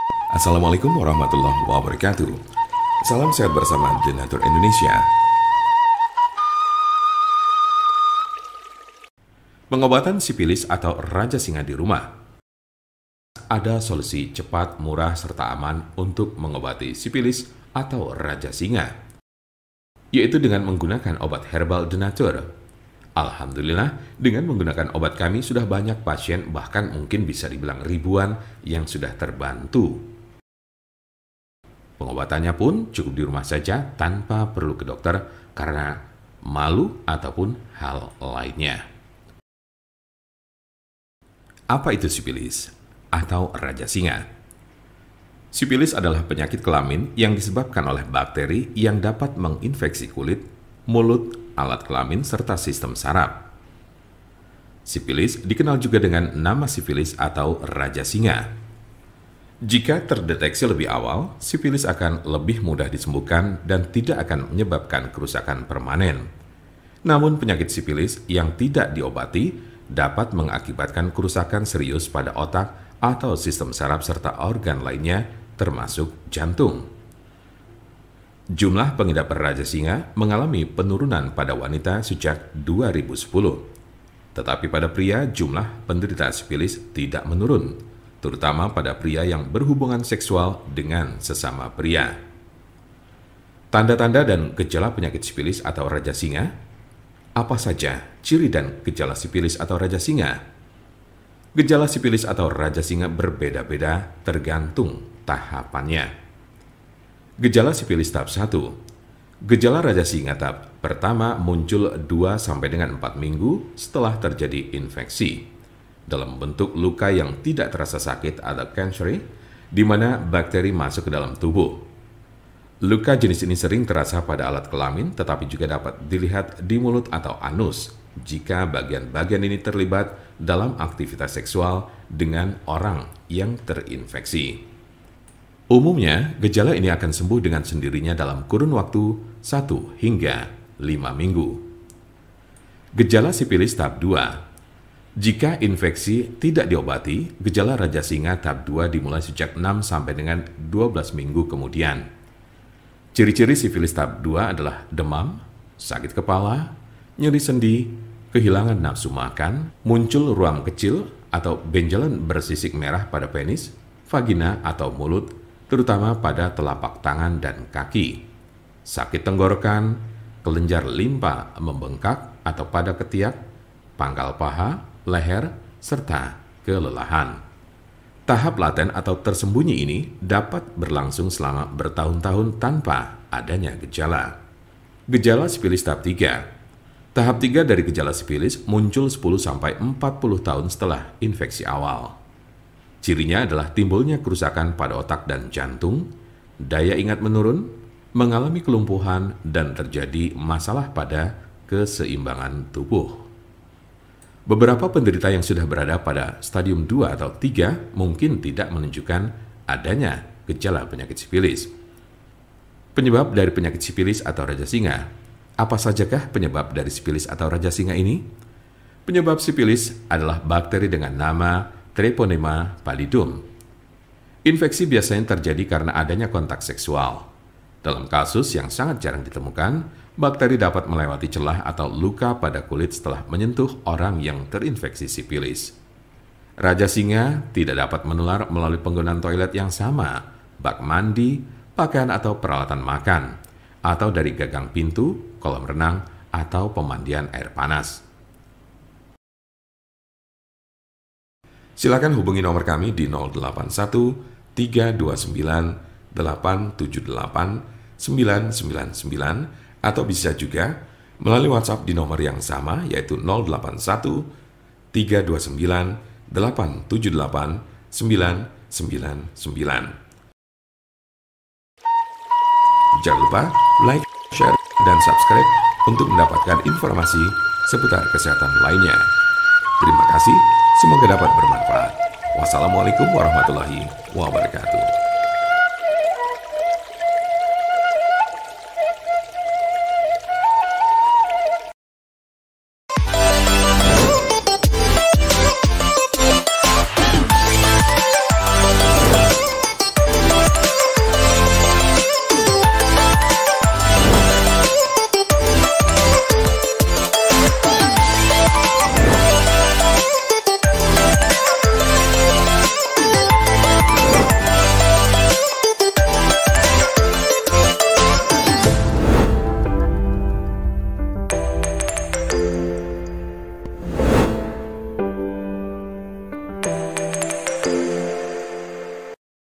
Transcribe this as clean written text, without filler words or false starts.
Assalamualaikum warahmatullahi wabarakatuh. Salam sehat bersama Denatur Indonesia. Pengobatan sipilis atau raja singa di rumah. Ada solusi cepat, murah, serta aman untuk mengobati sipilis atau raja singa, yaitu dengan menggunakan obat herbal Denatur. Alhamdulillah, dengan menggunakan obat kami sudah banyak pasien, bahkan mungkin bisa dibilang ribuan, yang sudah terbantu. Pengobatannya pun cukup di rumah saja tanpa perlu ke dokter karena malu ataupun hal lainnya. Apa itu sipilis atau raja singa? Sipilis adalah penyakit kelamin yang disebabkan oleh bakteri yang dapat menginfeksi kulit, mulut, alat kelamin, serta sistem saraf. Sipilis dikenal juga dengan nama sifilis atau raja singa. Jika terdeteksi lebih awal, sipilis akan lebih mudah disembuhkan dan tidak akan menyebabkan kerusakan permanen. Namun penyakit sipilis yang tidak diobati dapat mengakibatkan kerusakan serius pada otak atau sistem saraf serta organ lainnya termasuk jantung. Jumlah pengidap raja singa mengalami penurunan pada wanita sejak 2010. Tetapi pada pria jumlah penderita sipilis tidak menurun, terutama pada pria yang berhubungan seksual dengan sesama pria. Tanda-tanda dan gejala penyakit sipilis atau raja singa. Apa saja ciri dan gejala sipilis atau raja singa? Gejala sipilis atau raja singa berbeda-beda tergantung tahapannya. Gejala sipilis tahap 1. Gejala raja singa tahap pertama muncul 2 sampai dengan 4 minggu setelah terjadi infeksi dalam bentuk luka yang tidak terasa sakit atau cancer, di mana bakteri masuk ke dalam tubuh. Luka jenis ini sering terasa pada alat kelamin, tetapi juga dapat dilihat di mulut atau anus jika bagian-bagian ini terlibat dalam aktivitas seksual dengan orang yang terinfeksi. Umumnya, gejala ini akan sembuh dengan sendirinya dalam kurun waktu 1 hingga 5 minggu. Gejala sipilis tahap 2. Jika infeksi tidak diobati, gejala raja singa tahap 2 dimulai sejak 6 sampai dengan 12 minggu kemudian. Ciri-ciri sifilis tahap 2 adalah demam, sakit kepala, nyeri sendi, kehilangan nafsu makan, muncul ruam kecil atau benjolan bersisik merah pada penis, vagina atau mulut, terutama pada telapak tangan dan kaki, sakit tenggorokan, kelenjar limpa membengkak atau pada ketiak, pangkal paha, leher, serta kelelahan. Tahap laten atau tersembunyi ini dapat berlangsung selama bertahun-tahun tanpa adanya gejala. Gejala sipilis tahap 3. Tahap 3 dari gejala sipilis muncul 10-40 tahun setelah infeksi awal. Cirinya adalah timbulnya kerusakan pada otak dan jantung, daya ingat menurun, mengalami kelumpuhan, dan terjadi masalah pada keseimbangan tubuh. Beberapa penderita yang sudah berada pada stadium 2 atau 3 mungkin tidak menunjukkan adanya gejala penyakit sipilis. Penyebab dari penyakit sipilis atau raja singa. Apa sajakah penyebab dari sipilis atau raja singa ini? Penyebab sipilis adalah bakteri dengan nama Treponema pallidum. Infeksi biasanya terjadi karena adanya kontak seksual. Dalam kasus yang sangat jarang ditemukan, bakteri dapat melewati celah atau luka pada kulit setelah menyentuh orang yang terinfeksi sipilis. Raja singa tidak dapat menular melalui penggunaan toilet yang sama, bak mandi, pakaian atau peralatan makan, atau dari gagang pintu, kolam renang, atau pemandian air panas. Silakan hubungi nomor kami di 081 329 878 999 atau bisa juga melalui WhatsApp di nomor yang sama yaitu 081 329 878 999. Jangan lupa like, share, dan subscribe untuk mendapatkan informasi seputar kesehatan lainnya. Terima kasih, semoga dapat bermanfaat. Wassalamualaikum warahmatullahi wabarakatuh.